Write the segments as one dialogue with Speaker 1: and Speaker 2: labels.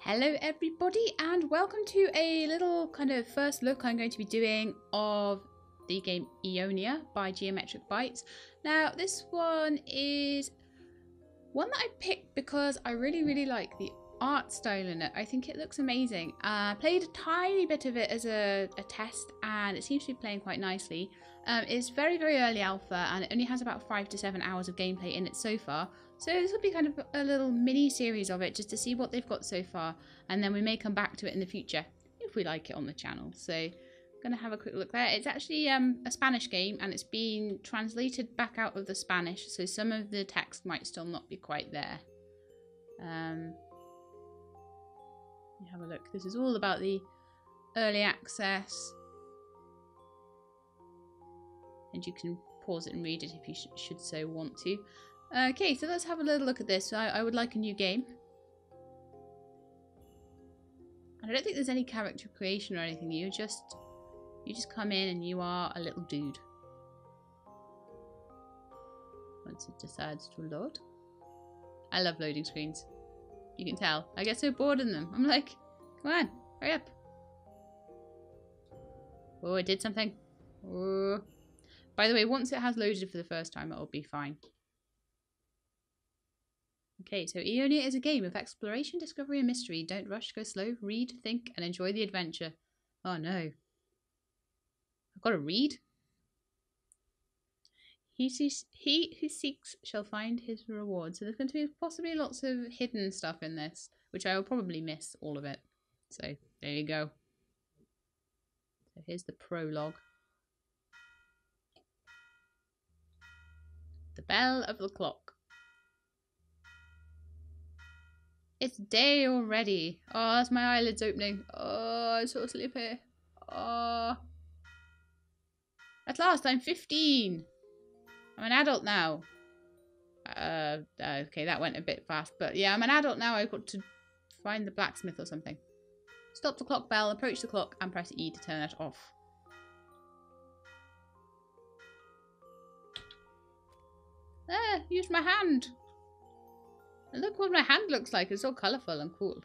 Speaker 1: Hello everybody and welcome to a little kind of first look I'm going to be doing of the game Eonia by Geometric Bytes. Now this one is one that I picked because I really like the art style in it. I think it looks amazing. I played a tiny bit of it as a test and it seems to be playing quite nicely. It's very early alpha and it only has about 5 to 7 hours of gameplay in it so far. So this will be kind of a little mini series of it just to see what they've got so far, and then we may come back to it in the future if we like it on the channel. So I'm going to have a quick look there. It's actually a Spanish game and it's been translated back out of the Spanish, so some of the text might still not be quite there. Let me have a look. This is all about the early access, and you can pause it and read it if you should so want to. Okay, so let's have a little look at this. I would like a new game. And I don't think there's any character creation or anything. You just come in and you are a little dude. Once it decides to load. I love loading screens. You can tell. I get so bored in them. I'm like, come on, hurry up. Oh, it did something. Oh. By the way, once it has loaded for the first time, it'll be fine. Okay, so Eonia is a game of exploration, discovery and mystery. Don't rush, go slow, read, think and enjoy the adventure. Oh no. I've got to read? He who seeks shall find his reward. So there's going to be possibly lots of hidden stuff in this, which I will probably miss all of it. So there you go. So here's the prologue. The bell of the clock. It's day already. Oh, that's my eyelids opening. Oh, I'm so sleepy. Oh. At last, I'm 15. I'm an adult now. Okay, that went a bit fast. But yeah, I'm an adult now. I've got to find the blacksmith or something. Stop the clock bell, approach the clock, and press E to turn it off. There, use my hand. And look what my hand looks like. It's so colourful and cool.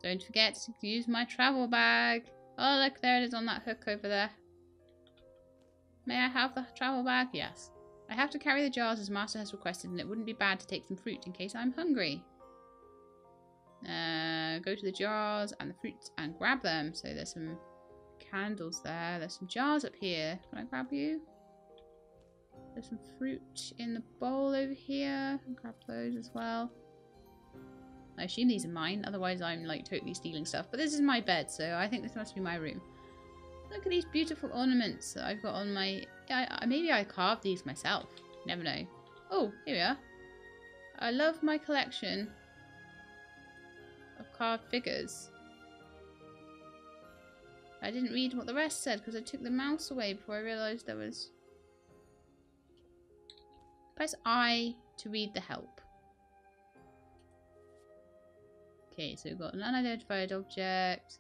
Speaker 1: Don't forget to use my travel bag. Oh, look, there it is on that hook over there. May I have the travel bag? Yes. I have to carry the jars as Master has requested, and it wouldn't be bad to take some fruit in case I'm hungry. Go to the jars and the fruits and grab them. So there's some candles there. There's some jars up here. Can I grab you? There's some fruit in the bowl over here. I'll grab those as well. I assume these are mine, otherwise I'm like totally stealing stuff. But this is my bed, so I think this must be my room. Look at these beautiful ornaments that I've got on my... maybe I carved these myself. Never know. Oh, here we are. I love my collection of carved figures. I didn't read what the rest said because I took the mouse away before I realised there was... Press I to read the help. Okay, so we've got an unidentified object.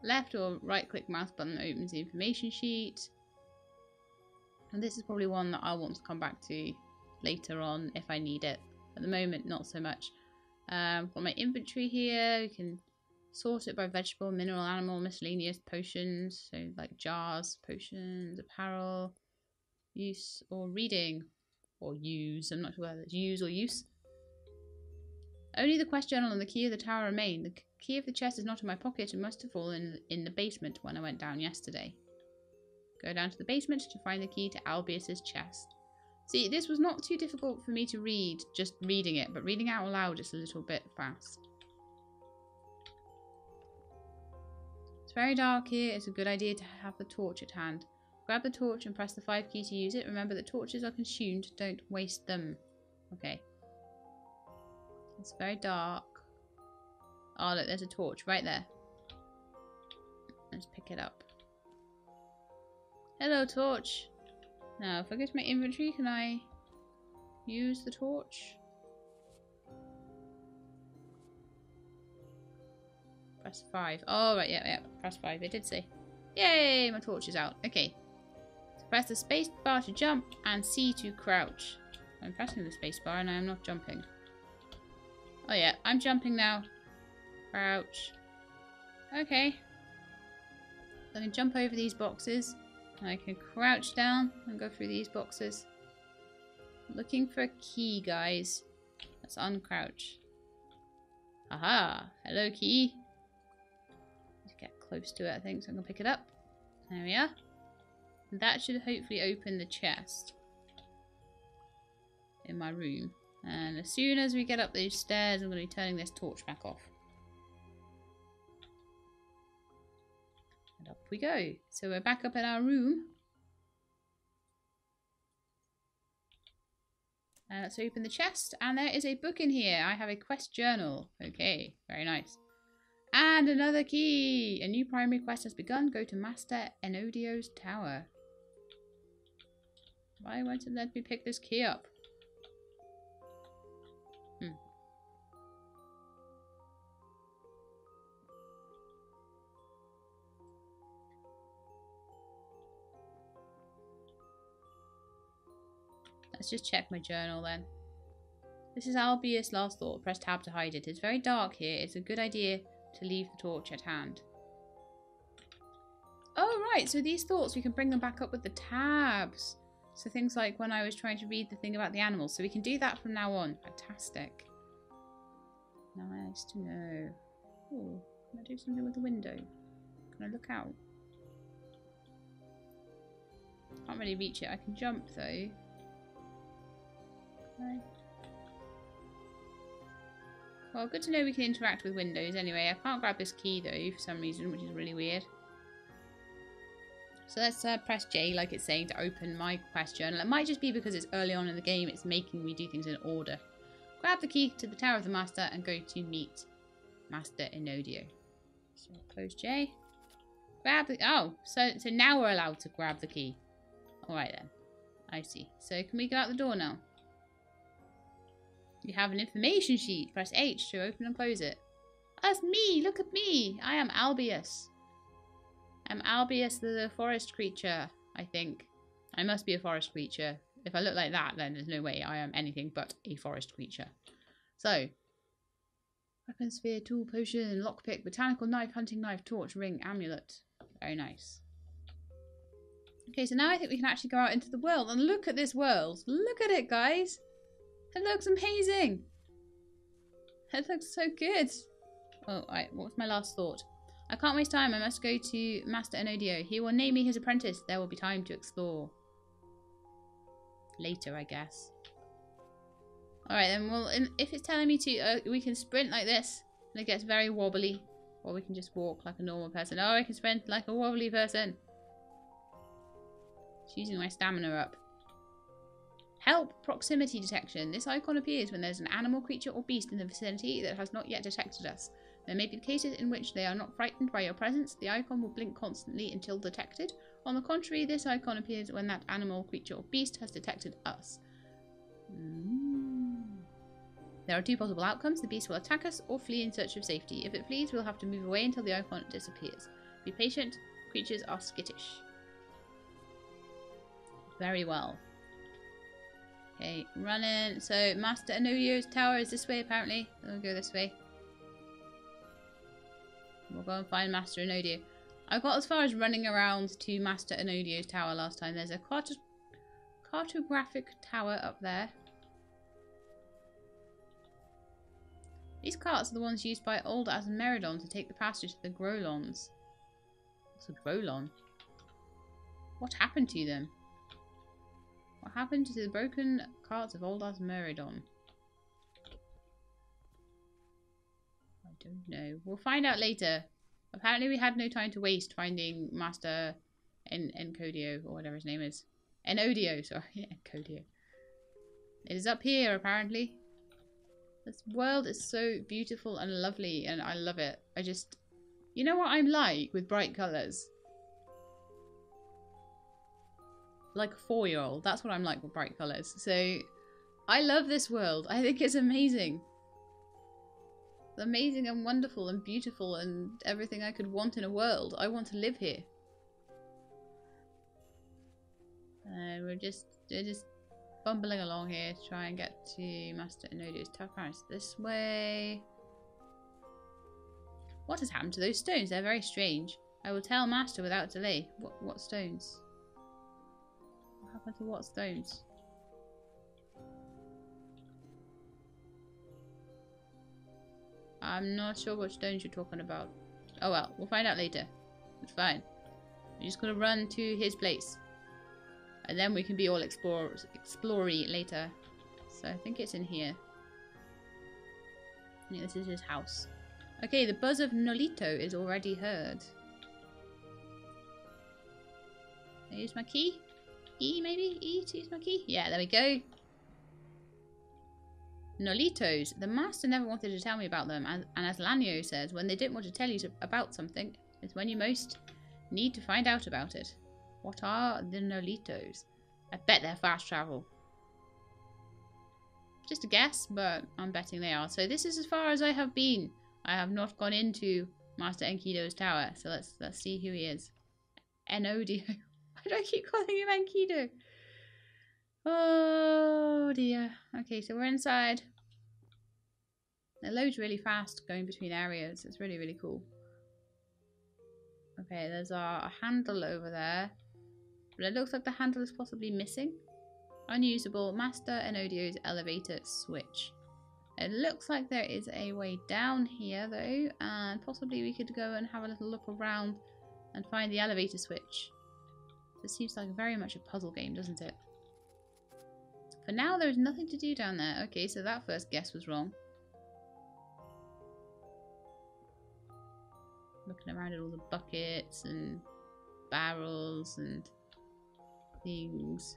Speaker 1: Left or right click mouse button opens the information sheet. And this is probably one that I'll want to come back to later on if I need it. At the moment, not so much. I've got my inventory here. You can sort it by vegetable, mineral, animal, miscellaneous, potions. So like jars, potions, apparel, use or reading. Or use, I'm not sure whether it's use or use. Only the quest journal and the key of the tower remain. The key of the chest is not in my pocket and must have fallen in the basement when I went down yesterday. Go down to the basement to find the key to Albius's chest. See, this was not too difficult for me to read, just reading it, but reading out loud is a little bit fast. It's very dark here. It's a good idea to have the torch at hand. Grab the torch and press the 5 key to use it. Remember that torches are consumed. Don't waste them. Okay. It's very dark. Oh, look, there's a torch right there. Let's pick it up. Hello, torch. Now, if I go to my inventory, can I use the torch? Press 5. Oh, right, yeah. Press 5. It did say. Yay, my torch is out. Okay. Press the space bar to jump and C to crouch. I'm pressing the space bar and I am not jumping. Oh yeah, I'm jumping now. Crouch. Okay. So I can jump over these boxes. I can crouch down and go through these boxes. Looking for a key, guys. Let's uncrouch. Aha! Hello, key. Let's get close to it, I think, so I'm going to pick it up. There we are. And that should hopefully open the chest in my room. And as soon as we get up these stairs, I'm going to be turning this torch back off. And up we go. So we're back up in our room. And let's open the chest. And there is a book in here. I have a quest journal. Okay, very nice. And another key. A new primary quest has begun. Go to Master Enodio's tower. Why won't it let me pick this key up? Let's just check my journal then. This is Albius' last thought. Press tab to hide it. It's very dark here. It's a good idea to leave the torch at hand. Oh, right. So these thoughts, we can bring them back up with the tabs. So things like when I was trying to read the thing about the animals. So we can do that from now on. Fantastic. Nice to know. Oh, can I do something with the window? Can I look out? Can't really reach it. I can jump though. Okay. Well, good to know we can interact with windows anyway. I can't grab this key though for some reason, which is really weird. So let's press J like it's saying to open my quest journal. It might just be because it's early on in the game, it's making me do things in order. Grab the key to the Tower of the Master and go to meet Master Enodio. So close J. Grab the... Oh, so now we're allowed to grab the key. Alright then. I see. So can we go out the door now? You have an information sheet. Press H to open and close it. That's me! Look at me! I am Albius. I'm Albius the forest creature, I think. I must be a forest creature. If I look like that, then there's no way I am anything but a forest creature. So, weapon sphere, tool, potion, lockpick, botanical knife, hunting knife, torch, ring, amulet. Very nice. Okay, so now I think we can actually go out into the world. And look at this world. Look at it, guys. It looks amazing. It looks so good. Oh, right. What was my last thought? I can't waste time. I must go to Master Enodio. He will name me his apprentice. There will be time to explore. Later, I guess. Alright then, well, if it's telling me to, we can sprint like this. And it gets very wobbly. Or we can just walk like a normal person. Oh, I can sprint like a wobbly person. Just using my stamina up. Help proximity detection. This icon appears when there's an animal, creature, or beast in the vicinity that has not yet detected us. There may be cases in which they are not frightened by your presence. The icon will blink constantly until detected. On the contrary, this icon appears when that animal, creature, or beast has detected us. There are two possible outcomes. The beast will attack us or flee in search of safety. If it flees, we'll have to move away until the icon disappears. Be patient. Creatures are skittish. Very well. Okay, running. So, Master Enodio's tower is this way, apparently. We'll go this way. We'll go and find Master Enodio. I got as far as running around to Master Enodio's tower last time. There's a cartographic tower up there. These carts are the ones used by old Asmeridon to take the passage to the Grolons. What's a Grolon? What happened to them? What happened to the broken carts of old Asmeridon? I don't know. We'll find out later. Apparently we had no time to waste finding Master Enodio, or whatever his name is. Enodio, sorry. Enodio. It is up here, apparently. This world is so beautiful and lovely, and I love it. I just... You know what I'm like with bright colours? Like a 4-year-old. That's what I'm like with bright colours. So, I love this world. I think it's amazing. It's amazing and wonderful and beautiful and everything I could want in a world. I want to live here. We're just bumbling along here to try and get to Master Enodio's tower. This way. What has happened to those stones? They're very strange. I will tell Master without delay. What stones? What happened to what stones? I'm not sure what stones you're talking about. Oh well, we'll find out later. It's fine. We're just gonna run to his place. And then we can be all explory later. So I think it's in here. Yeah, this is his house. Okay, the buzz of Nolito is already heard. Can I use my key? E maybe? E to use my key? Yeah, there we go. Nolitos. The master never wanted to tell me about them, and as Lanio says, when they don't want to tell you about something, it's when you most need to find out about it. What are the Nolitos? I bet they're fast travel. Just a guess, but I'm betting they are. So this is as far as I have been. I have not gone into Master Enkidu's tower, so let's see who he is. Enodio. Why do I keep calling him Enkidu? Oh dear. Okay, so we're inside. It loads really fast going between areas. It's really, really cool. Okay, there's a handle over there. But it looks like the handle is possibly missing. Unusable. Master Enodio's elevator switch. It looks like there is a way down here though. And possibly we could go and have a little look around and find the elevator switch. This seems like very much a puzzle game, doesn't it? For now, there is nothing to do down there. Okay, so that first guess was wrong. Looking around at all the buckets and barrels and things.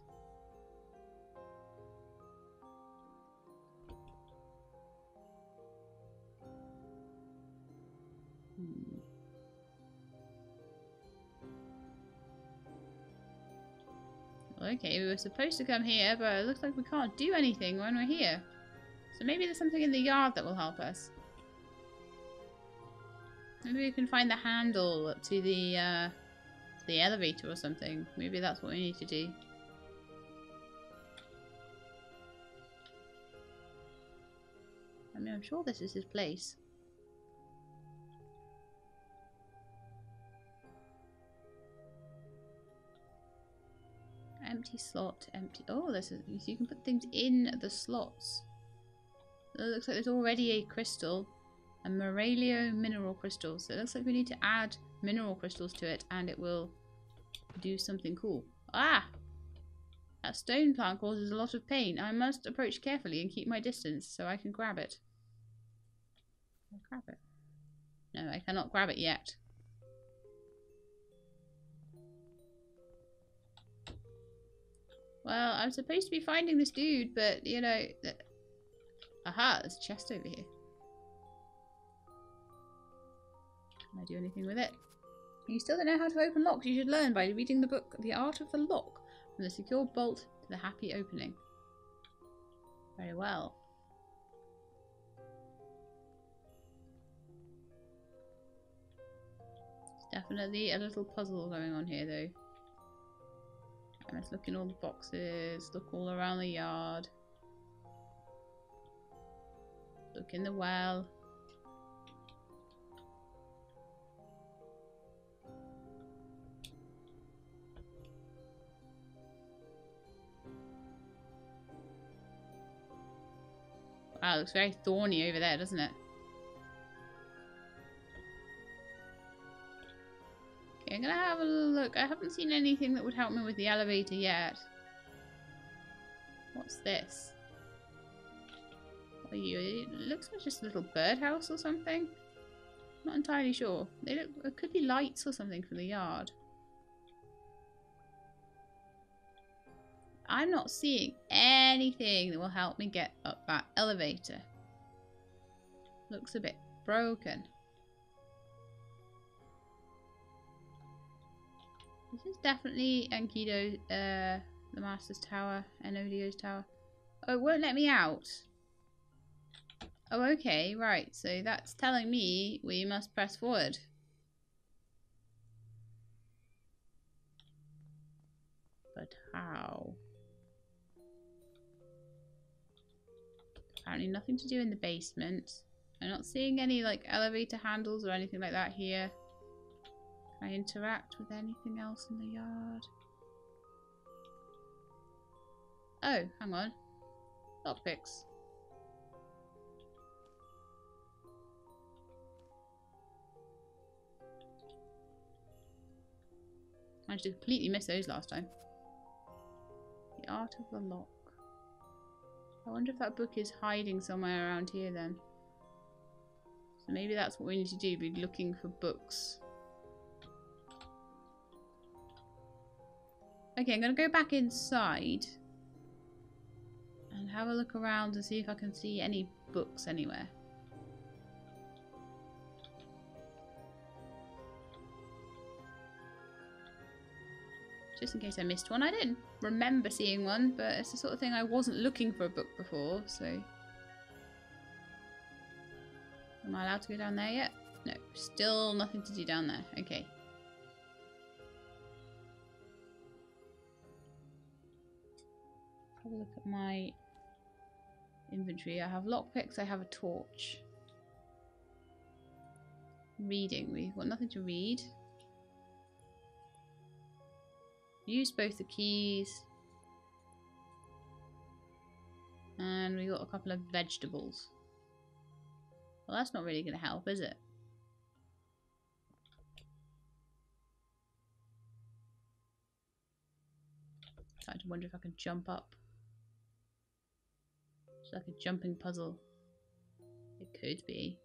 Speaker 1: Okay, we were supposed to come here, but it looks like we can't do anything when we're here. So maybe there's something in the yard that will help us. Maybe we can find the handle to the elevator or something. Maybe that's what we need to do. I mean, I'm sure this is his place. Empty slot, empty. Oh, there's you can put things in the slots. It looks like there's already a crystal, a Morelio mineral crystal. So it looks like we need to add mineral crystals to it, and it will do something cool. Ah, that stone plant causes a lot of pain. I must approach carefully and keep my distance so I can grab it. Can I grab it? No, I cannot grab it yet. Well, I'm supposed to be finding this dude, but, you know... Aha, there's a chest over here. Can I do anything with it? You still don't know how to open locks. You should learn by reading the book, The Art of the Lock, from the secure bolt to the happy opening. Very well. There's definitely a little puzzle going on here, though. Let's look in all the boxes, look all around the yard. Look in the well. Wow, it looks very thorny over there, doesn't it? Okay, I'm gonna have a look. I haven't seen anything that would help me with the elevator yet. What's this? What are you? It looks like just a little birdhouse or something. Not entirely sure. They look. It could be lights or something for the yard. I'm not seeing anything that will help me get up that elevator. Looks a bit broken. This is definitely Enkidu, the Master's Tower, Enodio's Tower. Oh, it won't let me out. Oh, okay, right. So that's telling me we must press forward. But how? Apparently nothing to do in the basement. I'm not seeing any like elevator handles or anything like that here. Can I interact with anything else in the yard? Oh, hang on. Lockpicks. I just completely missed those last time. The Art of the Lock. I wonder if that book is hiding somewhere around here then. So maybe that's what we need to do, be looking for books. Okay, I'm going to go back inside and have a look around and see if I can see any books anywhere. Just in case I missed one. I didn't remember seeing one, but it's the sort of thing I wasn't looking for a book before, so... Am I allowed to go down there yet? No, still nothing to do down there. Okay. Have a look at my inventory. I have lockpicks, I have a torch. Reading. We've got nothing to read. Use both the keys. And we got a couple of vegetables. Well, that's not really going to help, is it? Starting to wonder if I can jump up. It's like a jumping puzzle. It could be.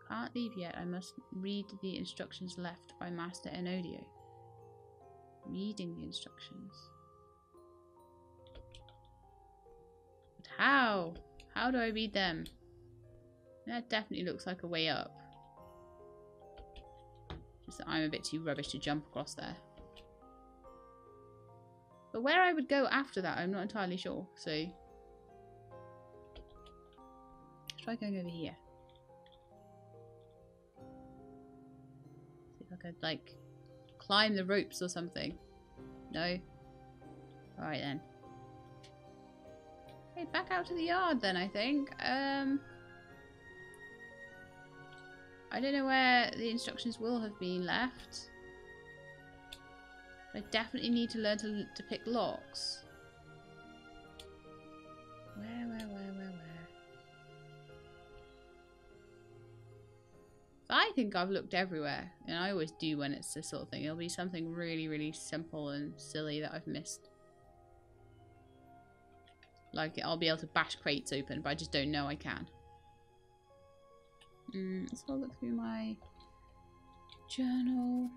Speaker 1: Can't leave yet. I must read the instructions left by Master Enodio. Reading the instructions. But how? How do I read them? That definitely looks like a way up. Just that I'm a bit too rubbish to jump across there. But where I would go after that, I'm not entirely sure. So, let's try going over here. I could like climb the ropes or something. No. Alright then. Okay, back out to the yard then, I think. I don't know where the instructions will have been left. I definitely need to learn to pick locks. Where? I think I've looked everywhere, and I always do when it's this sort of thing. It'll be something really, really simple and silly that I've missed. Like, I'll be able to bash crates open, but I just don't know I can. Let's have a look through my journal.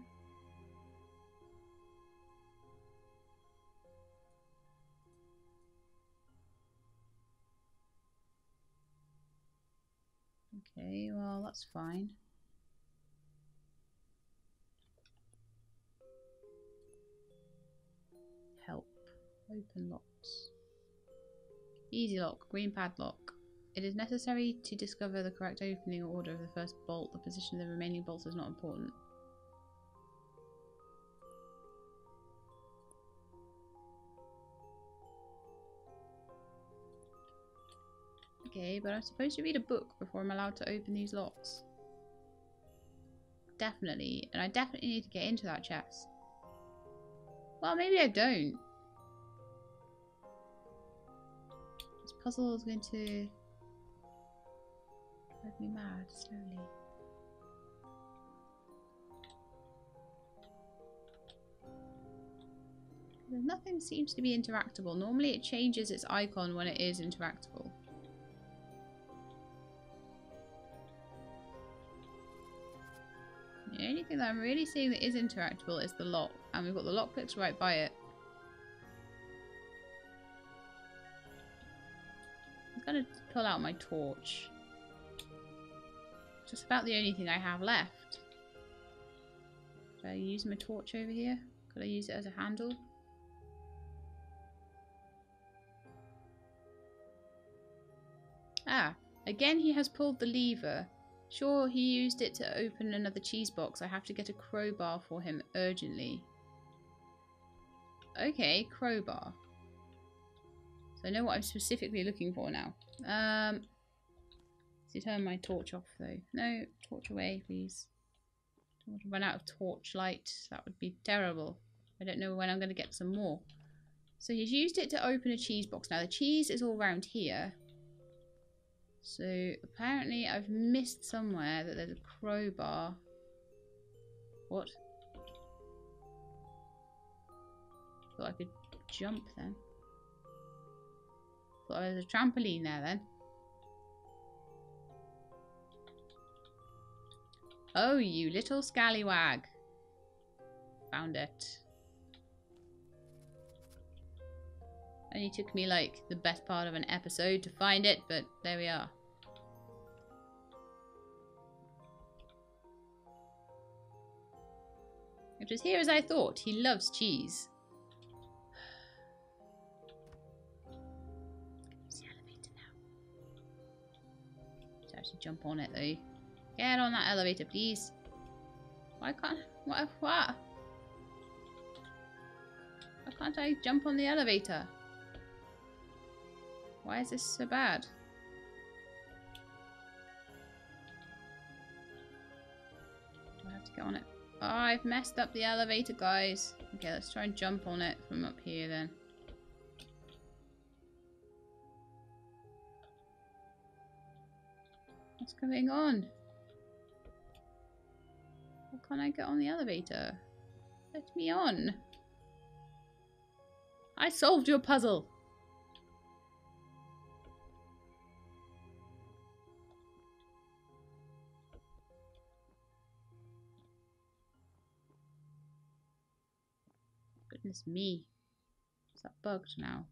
Speaker 1: Okay, well, that's fine. Help. Open locks. Easy lock. Green padlock. It is necessary to discover the correct opening order of the first bolt. The position of the remaining bolts is not important. Okay, but I'm supposed to read a book before I'm allowed to open these locks. Definitely. And I definitely need to get into that chest. Well, maybe I don't. This puzzle is going to drive me mad slowly. Nothing seems to be interactable. Normally it changes its icon when it is interactable. The only thing that I'm really seeing that is interactable is the lock. And we've got the lockpicks right by it. I'm going to pull out my torch. Just about the only thing I have left. Could I use my torch over here? Could I use it as a handle? Ah, again he has pulled the lever Sure, he used it to open another cheese box. I have to get a crowbar for him urgently. Okay, crowbar. So I know what I'm specifically looking for now. Does he turn my torch off though? No, torch away, please. Don't want to run out of torchlight. That would be terrible. I don't know when I'm going to get some more. So he's used it to open a cheese box. Now the cheese is all around here. So apparently I've missed somewhere that there's a crowbar. What? Thought I could jump then. Thought there was a trampoline there then. Oh, you little scallywag. Found it. Only took me like the best part of an episode to find it, but there we are. It was here as I thought. He loves cheese. Use the elevator now. Just have to jump on it though. Get on that elevator, please. Why can't... What? Why can't I jump on the elevator? Why is this so bad? Do I have to get on it? Oh, I've messed up the elevator, guys. Okay, let's try and jump on it from up here then. What's going on? Why can't I get on the elevator? Let me on. I solved your puzzle. Goodness me. Is that bugged now?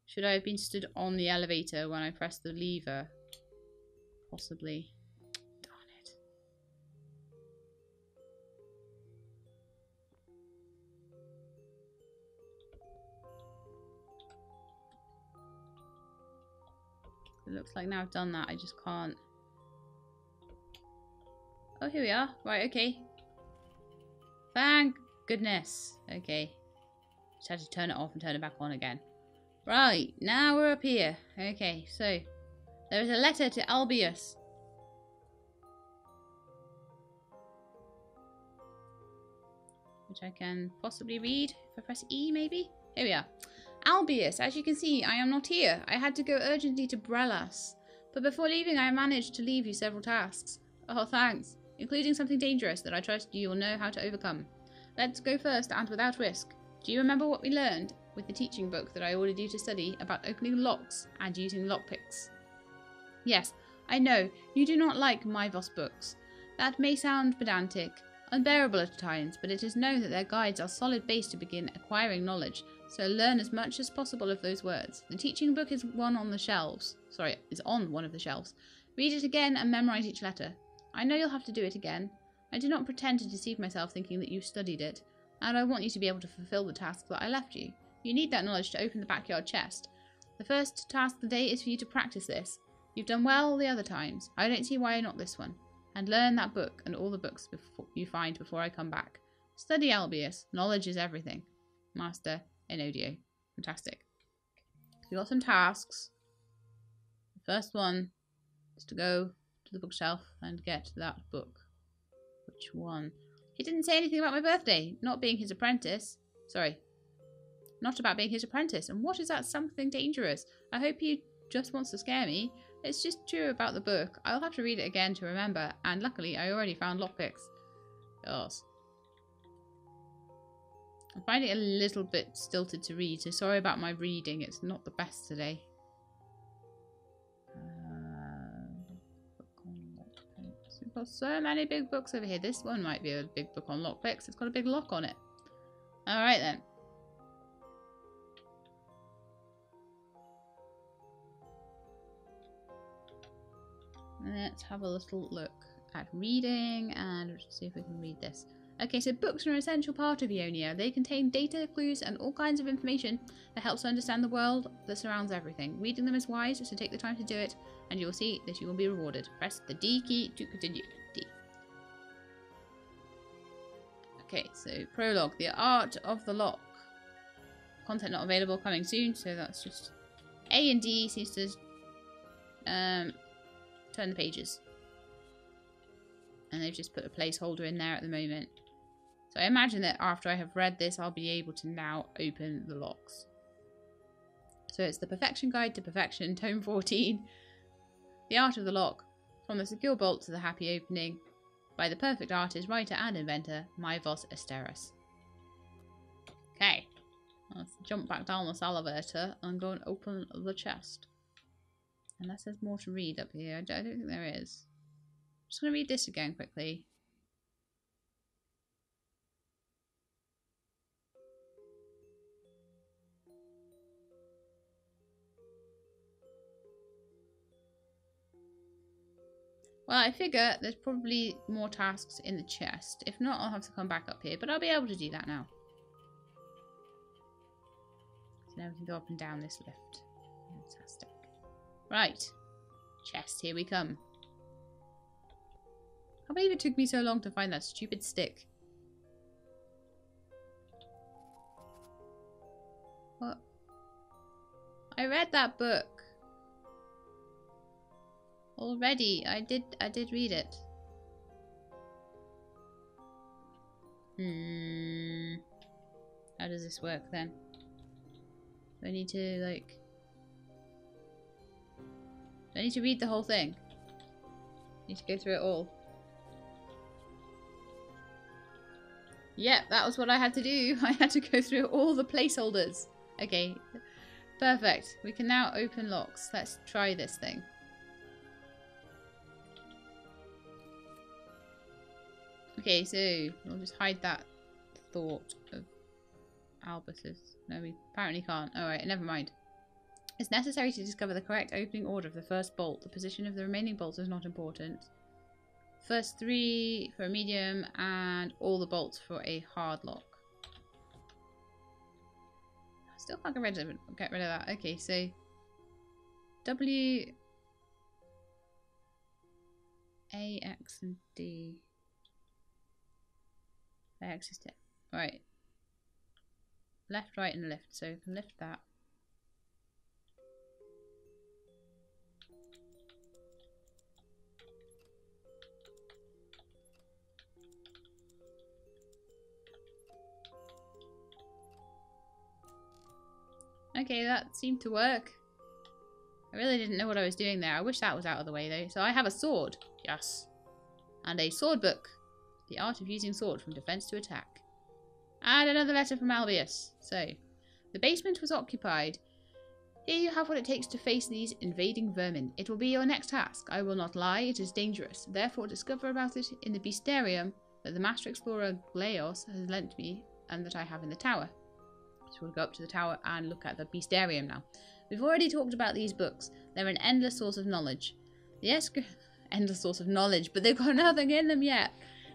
Speaker 1: Should I have been stood on the elevator when I pressed the lever? Possibly. Darn it. It looks like now I've done that, I just can't. Oh, here we are. Right, okay. Thank goodness. Okay. Just had to turn it off and turn it back on again. Right, now we're up here. Okay, so there is a letter to Albius. Which I can possibly read if I press E, maybe? Here we are. Albius, as you can see, I am not here. I had to go urgently to Brelas. But before leaving, I managed to leave you several tasks. Oh, thanks. Including something dangerous that I trust you will know how to overcome. Let's go first and without risk. Do you remember what we learned with the teaching book that I ordered you to study about opening locks and using lockpicks? Yes, I know, you do not like Myvos books. That may sound pedantic, unbearable at times, but it is known that their guides are a solid base to begin acquiring knowledge, so learn as much as possible of those words. The teaching book is on the shelves. Sorry, is on one of the shelves. Read it again and memorize each letter. I know you'll have to do it again. I do not pretend to deceive myself thinking that you studied it, and I want you to be able to fulfill the task that I left you. You need that knowledge to open the backyard chest. The first task of the day is for you to practice this. You've done well the other times. I don't see why not this one. And learn that book and all the books you find before I come back. Study Albius. Knowledge is everything. Master Enodio. Fantastic. So we've got some tasks. The first one is to go to the bookshelf and get that book. Which one? He didn't say anything about my birthday. Not being his apprentice. Sorry. Not about being his apprentice. And what is that something dangerous? I hope he just wants to scare me. It's just true about the book. I'll have to read it again to remember. And luckily, I already found lockpicks. Yes. I'm finding it a little bit stilted to read, so sorry about my reading. It's not the best today. We've got so many big books over here. This one might be a big book on lockpicks. It's got a big lock on it. Alright then. Let's have a little look at reading and see if we can read this. Okay, so books are an essential part of Eonia. They contain data, clues, and all kinds of information that helps understand the world that surrounds everything. Reading them is wise, so take the time to do it, and you will see that you will be rewarded. Press the D key to continue. D. Okay, so prologue, the art of the lock. Content not available, coming soon, so that's just... A and D seems to turn the pages. And they've just put a placeholder in there at the moment. So I imagine that after I have read this, I'll be able to now open the locks. So it's the Perfection Guide to Perfection, Tome 14. The Art of the Lock. From the secure bolt to the happy opening. By the perfect artist, writer and inventor, Maivos Asteris. Okay. Let's jump back down the elevator and go and open the chest. Unless there's more to read up here. I don't think there is. I'm just going to read this again quickly. Well, I figure there's probably more tasks in the chest. If not, I'll have to come back up here. But I'll be able to do that now. So now we can go up and down this lift. Fantastic. Right. Chest, here we come. I believe it took me so long to find that stupid stick. What? I read that book. Already. I did read it. How does this work then? Do I need to, like... Do I need to read the whole thing? I need to go through it all. Yep, that was what I had to do. I had to go through all the placeholders. Okay. Perfect. We can now open locks. Let's try this thing. Okay, so we'll just hide that thought of Albus's. No, we apparently can't. Alright, never mind. It's necessary to discover the correct opening order of the first bolt. The position of the remaining bolts is not important. First 3 for a medium and all the bolts for a hard lock. Still can't get rid of that. Okay, so W, A, X, and D. X is 10. Right. Left, right, and lift. So you can lift that. Okay, that seemed to work. I really didn't know what I was doing there. I wish that was out of the way though. So I have a sword. Yes. And a sword book. The art of using sword from defense to attack. And another letter from Albius. So, the basement was occupied. Here you have what it takes to face these invading vermin. It will be your next task. I will not lie, it is dangerous. Therefore, discover about it in the beastarium that the Master Explorer Gleos has lent me and that I have in the tower. So we'll go up to the tower and look at the beastarium now. We've already talked about these books. They're an endless source of knowledge. Endless source of knowledge, but they've got nothing in them yet.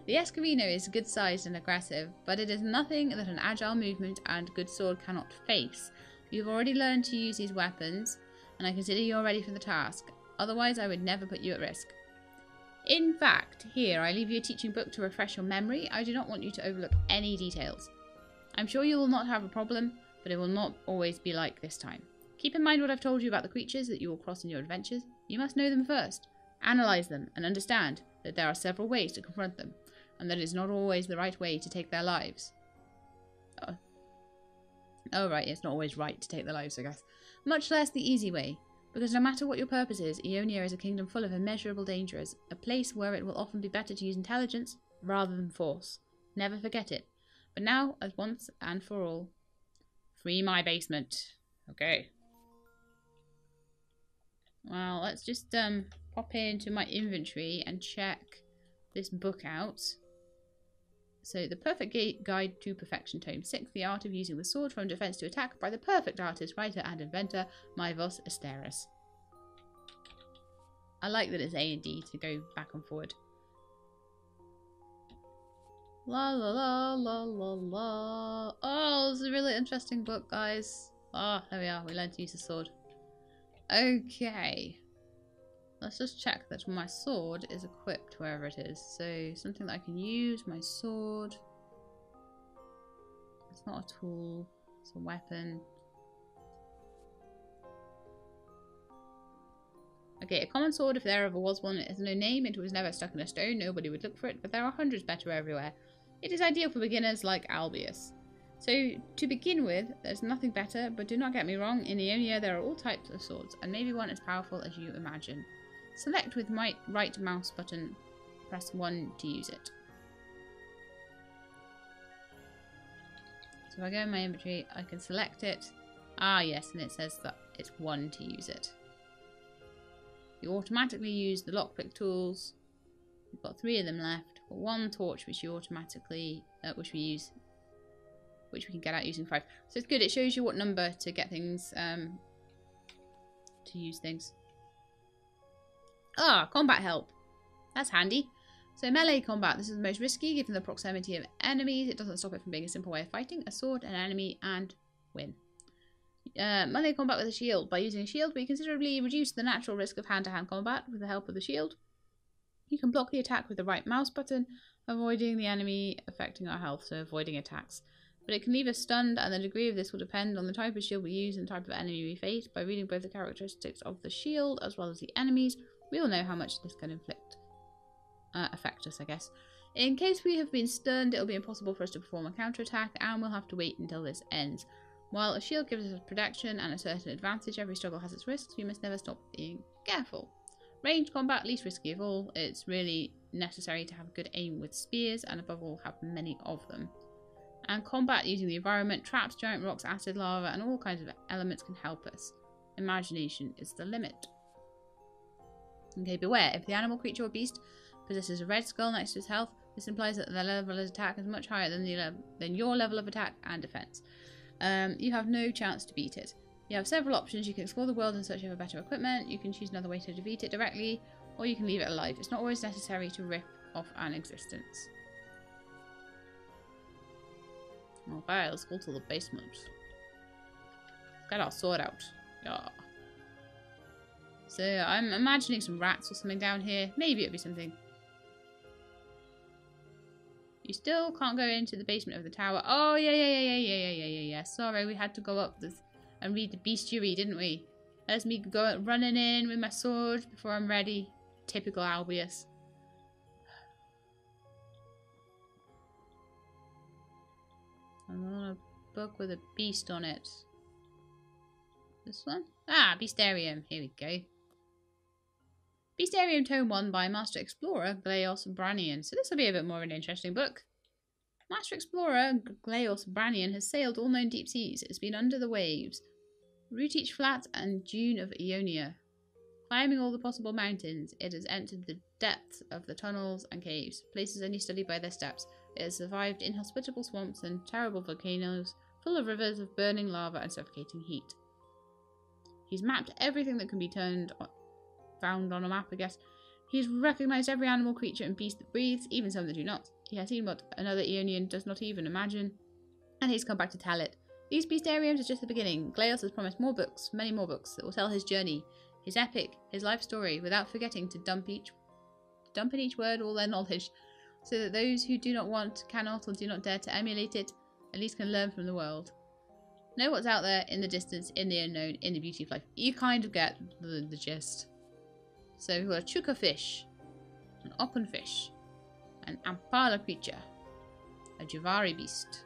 Speaker 1: The Escarino is good-sized and aggressive, but it is nothing that an agile movement and good sword cannot face. You've already learned to use these weapons, and I consider you're ready for the task. Otherwise, I would never put you at risk. In fact, here, I leave you a teaching book to refresh your memory. I do not want you to overlook any details. I'm sure you will not have a problem, but it will not always be like this time. Keep in mind what I've told you about the creatures that you will cross in your adventures. You must know them first, analyze them, and understand that there are several ways to confront them, and that it is not always the right way to take their lives. Oh right, it's not always right to take their lives, I guess. Much less the easy way, because no matter what your purpose is, Eonia is a kingdom full of immeasurable dangers, a place where it will often be better to use intelligence rather than force. Never forget it. But now, as once and for all, free my basement. Okay. Well, let's just pop into my inventory and check this book out. So, The Perfect Guide to Perfection, Tome 6, The Art of Using the Sword from Defense to Attack by the perfect artist, writer, and inventor, Maivos Asteris. I like that it's A and D to go back and forward. La la la la la la. Oh, this is a really interesting book, guys. Ah, there we are. We learned to use the sword. Okay. Let's just check that my sword is equipped wherever it is. So, something that I can use, my sword. It's not a tool, it's a weapon. Okay, a common sword, if there ever was one, it has no name, it was never stuck in a stone, nobody would look for it, but there are hundreds better everywhere. It is ideal for beginners like Albius. So, to begin with, there's nothing better, but do not get me wrong, in Eonia there are all types of swords, and maybe one as powerful as you imagine. Select with my right mouse button, press 1 to use it. So if I go in my inventory, I can select it. Ah yes, and it says that it's 1 to use it. You automatically use the lockpick tools. We've got 3 of them left. Got 1 torch which you automatically, which we can get out using 5. So it's good. It shows you what number to get things, to use things. Ah, combat help. That's handy. So melee combat. This is the most risky given the proximity of enemies. It doesn't stop it from being a simple way of fighting. A sword, an enemy, and win. Melee combat with a shield. By using a shield, we considerably reduce the natural risk of hand-to-hand combat with the help of the shield. You can block the attack with the right mouse button, avoiding the enemy affecting our health, so avoiding attacks. But it can leave us stunned, and the degree of this will depend on the type of shield we use and the type of enemy we face. By reading both the characteristics of the shield as well as the enemies, we will know how much this can affect us, I guess. In case we have been stunned, it will be impossible for us to perform a counterattack, and we'll have to wait until this ends. While a shield gives us protection and a certain advantage, every struggle has its risks. We must never stop being careful. Ranged combat, least risky of all. It's really necessary to have good aim with spears, and above all, have many of them. And combat using the environment, traps, giant rocks, acid, lava, and all kinds of elements can help us. Imagination is the limit. Okay, beware. If the animal, creature, or beast possesses a red skull next to its health, this implies that their level of attack is much higher than your level of attack and defense. You have no chance to beat it. You have several options. You can explore the world in search of a better equipment, you can choose another way to defeat it directly, or you can leave it alive. It's not always necessary to rip off an existence. Okay, let's go to the basement. Let's get our sword out. Yeah. So I'm imagining some rats or something down here. Maybe it'll be something. You still can't go into the basement of the tower. Oh, yeah. Sorry, we had to go up this and read the bestiary, didn't we? That's me go running in with my sword before I'm ready. Typical Albius. I'm on a book with a beast on it. This one? Ah, Beastarium. Here we go. Beastarium Tome 1 by Master Explorer Gleos Branian. So this will be a bit more of an interesting book. Master Explorer Gleos Branian has sailed all known deep seas. It has been under the waves, Rutich Flat and Dune of Eonia. Climbing all the possible mountains, it has entered the depths of the tunnels and caves, places only studied by their steps. It has survived inhospitable swamps and terrible volcanoes, full of rivers of burning lava and suffocating heat. He's mapped everything that can be found on a map, I guess. He's recognised every animal, creature and beast that breathes, even some that do not. He has seen what another Eonian does not even imagine, and he's come back to tell it. These Beastariums are just the beginning. Gleos has promised more books, many more books, that will tell his journey, his epic, his life story, without forgetting to dump in each word all their knowledge, so that those who do not want, cannot, or do not dare to emulate it, at least can learn from the world. Know what's out there, in the distance, in the unknown, in the beauty of life. You kind of get the gist. So we've got a chuka fish, an ocken fish, an ampala creature, a Javari beast,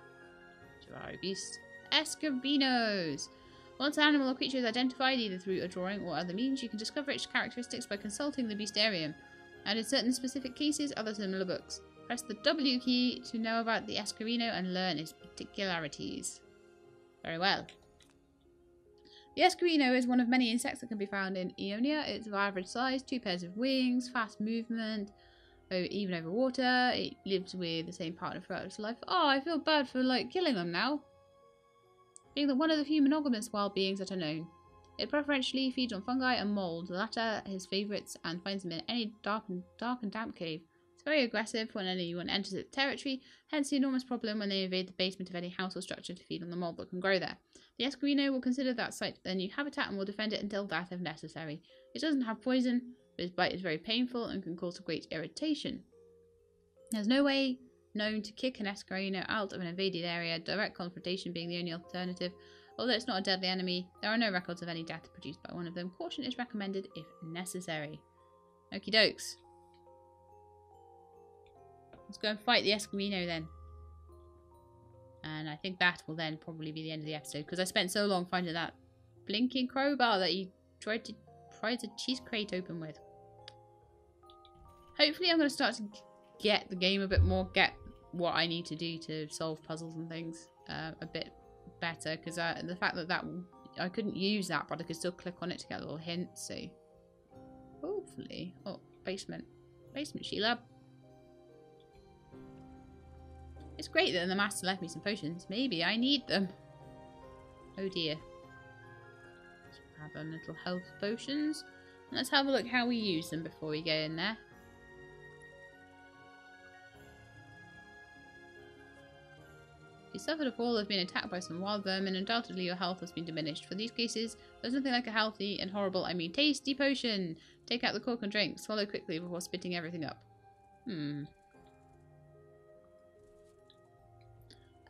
Speaker 1: Escarbinos. Once an animal or creature is identified either through a drawing or other means, you can discover its characteristics by consulting the Beastarium, and in certain specific cases, other similar books. Press the W key to know about the Escarino and learn its particularities. Very well. The Escarino is one of many insects that can be found in Eonia. It's of average size, 2 pairs of wings, fast movement, even over water. It lives with the same partner throughout its life. Oh, I feel bad for killing them now. Being one of the few monogamous wild beings that are known. It preferentially feeds on fungi and mold, the latter his favourites, and finds them in any dark and damp cave. It's very aggressive when anyone enters its territory, hence the enormous problem when they invade the basement of any house or structure to feed on the mold that can grow there. The Esquimino will consider that site their new habitat and will defend it until death if necessary. It doesn't have poison, but its bite is very painful and can cause great irritation. There's no way known to kick an Esquimino out of an invaded area, direct confrontation being the only alternative. Although it's not a deadly enemy, there are no records of any death produced by one of them. Caution is recommended if necessary. Okie dokes. Let's go and fight the Esquimino then. And I think that will then probably be the end of the episode, because I spent so long finding that blinking crowbar that you tried to pry the cheese crate open with. Hopefully I'm going to start to get the game a bit more, get what I need to do to solve puzzles and things a bit better, because the fact that I couldn't use that, but I could still click on it to get a little hint, so hopefully. Oh, basement Sheila. It's great that the master left me some potions. Maybe I need them. Oh dear. Let's have a little health potions. And let's have a look how we use them before we go in there. If you suffered a fall or have been attacked by some wild vermin, undoubtedly your health has been diminished. For these cases, there's nothing like a healthy and horrible, I mean tasty potion. Take out the cork and drink. Swallow quickly before spitting everything up.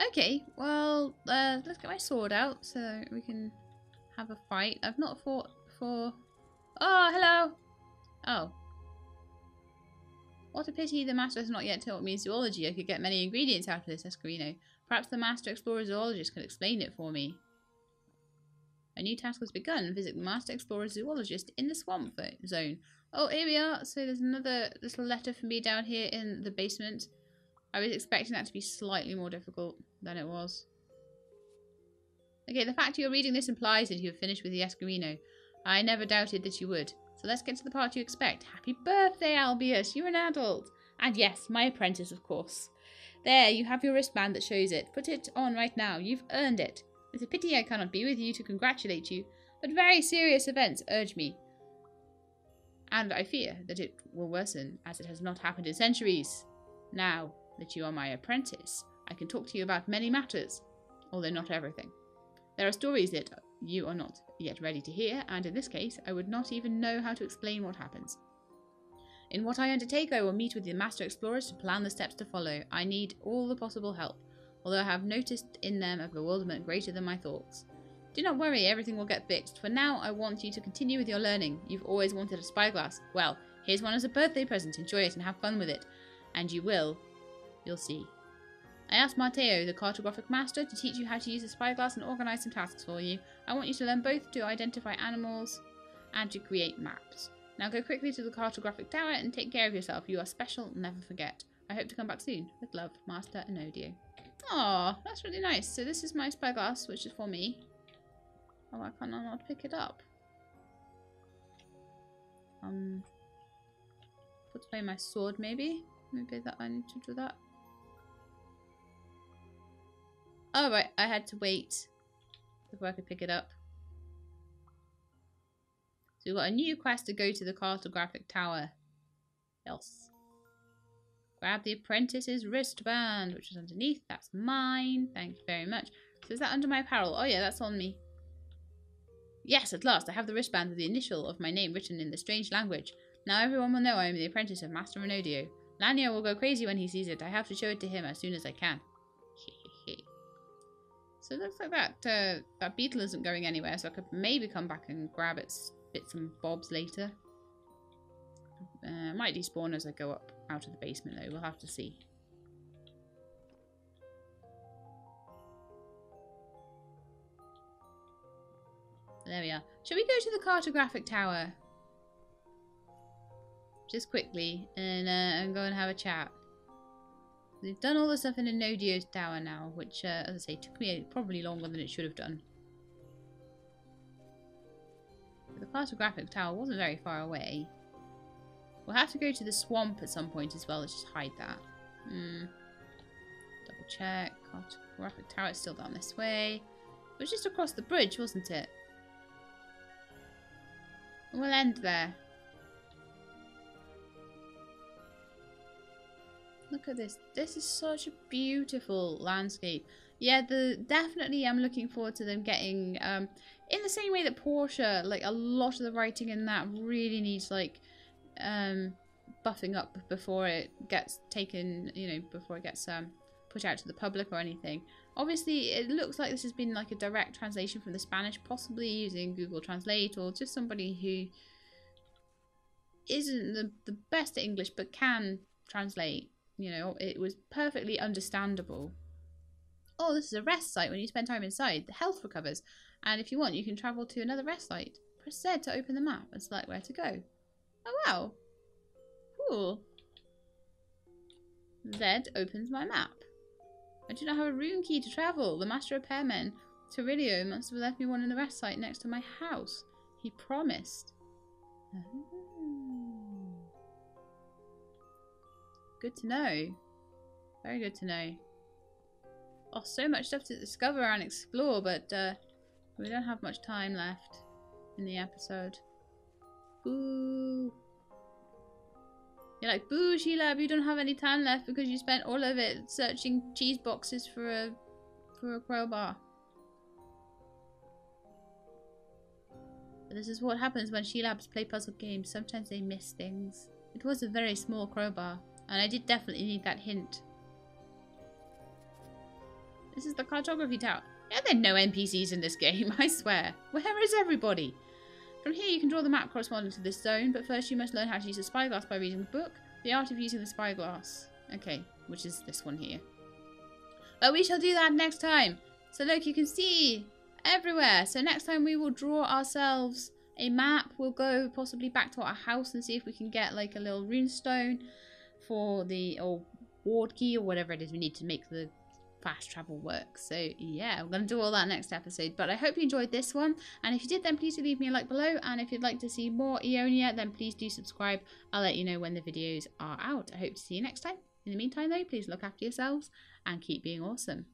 Speaker 1: Okay, well, let's get my sword out so we can have a fight. I've not fought before. Oh, hello! Oh. What a pity the master has not yet taught me zoology. I could get many ingredients out of this Esquimino. Perhaps the master explorer zoologist can explain it for me. A new task has begun. Visit the master explorer zoologist in the swamp zone. Oh, here we are. So there's another little letter for me down here in the basement. I was expecting that to be slightly more difficult than it was. Okay, the fact you're reading this implies that you have finished with the Esquimino. I never doubted that you would. So let's get to the part you expect. Happy birthday, Albius! You're an adult! And yes, my apprentice, of course. There, you have your wristband that shows it. Put it on right now. You've earned it. It's a pity I cannot be with you to congratulate you, but very serious events urge me. And I fear that it will worsen, as it has not happened in centuries. Now that you are my apprentice, I can talk to you about many matters, although not everything. There are stories that you are not yet ready to hear, and in this case, I would not even know how to explain what happens. In what I undertake, I will meet with the Master Explorers to plan the steps to follow. I need all the possible help, although I have noticed in them a bewilderment greater than my thoughts. Do not worry, everything will get fixed. For now, I want you to continue with your learning. You've always wanted a spyglass. Well, here's one as a birthday present. Enjoy it and have fun with it. And you will. You'll see. I asked Matteo, the cartographic master, to teach you how to use the spyglass and organise some tasks for you. I want you to learn both to identify animals and to create maps. Now go quickly to the cartographic tower and take care of yourself. You are special, never forget. I hope to come back soon. With love, Master Enodio. Aw, that's really nice. So this is my spyglass, which is for me. Oh, why can't I not pick it up? Put away my sword, maybe? Maybe that I need to do that. Oh, right. I had to wait before I could pick it up. So we've got a new quest to go to the cartographic tower. Yes. Grab the apprentice's wristband, which is underneath. That's mine. Thank you very much. So is that under my apparel? Oh yeah, that's on me. Yes, at last. I have the wristband with the initial of my name written in the strange language. Now everyone will know I am the apprentice of Master Enodio. Lanio will go crazy when he sees it. I have to show it to him as soon as I can. So it looks like that beetle isn't going anywhere, so I could maybe come back and grab its bits and bobs later. Might despawn as I go up out of the basement though, we'll have to see. There we are. Shall we go to the cartographic tower? Just quickly, and go and have a chat. We've done all the stuff in Enodio's tower now, which, as I say, took me probably longer than it should have done. But the cartographic tower wasn't very far away. We'll have to go to the swamp at some point as well. Let's just hide that. Double check. Cartographic tower is still down this way. It was just across the bridge, wasn't it? And we'll end there. Look at this. This is such a beautiful landscape. Yeah, definitely I'm looking forward to them getting, in the same way that Portia, like a lot of the writing in that really needs like, buffing up before it gets taken, you know, before it gets put out to the public or anything. Obviously, it looks like this has been like a direct translation from the Spanish, possibly using Google Translate or just somebody who isn't the best at English but can translate. You know, it was perfectly understandable. Oh, this is a rest site. When you spend time inside, the health recovers. And if you want, you can travel to another rest site. Press Z to open the map and select where to go. Oh, wow. Cool. Z opens my map. I do not have a room key to travel. The master repairman, Enodio, must have left me one in the rest site next to my house. He promised. Oh. Good to know. Very good to know. Oh, so much stuff to discover and explore, but we don't have much time left in the episode. Boo. You're like, boo, Sheila, you don't have any time left because you spent all of it searching cheese boxes for a crowbar. But this is what happens when She-Labs play puzzle games. Sometimes they miss things. It was a very small crowbar, and I did definitely need that hint. This is the cartography tower. Yeah, there are no NPCs in this game, I swear. Where is everybody? From here you can draw the map corresponding to this zone, but first you must learn how to use a spyglass by reading the book. The art of using the spyglass. Okay, which is this one here. But we shall do that next time. So look, you can see everywhere. So next time we will draw ourselves a map. We'll go possibly back to our house and see if we can get like a little runestone for the ward key or whatever it is we need to make the fast travel work. So yeah, we're going to do all that next episode, but I hope you enjoyed this one, and if you did, then please do leave me a like below, and if you'd like to see more Eonia, then please do subscribe. I'll let you know when the videos are out. I hope to see you next time. In the meantime though, please look after yourselves and keep being awesome.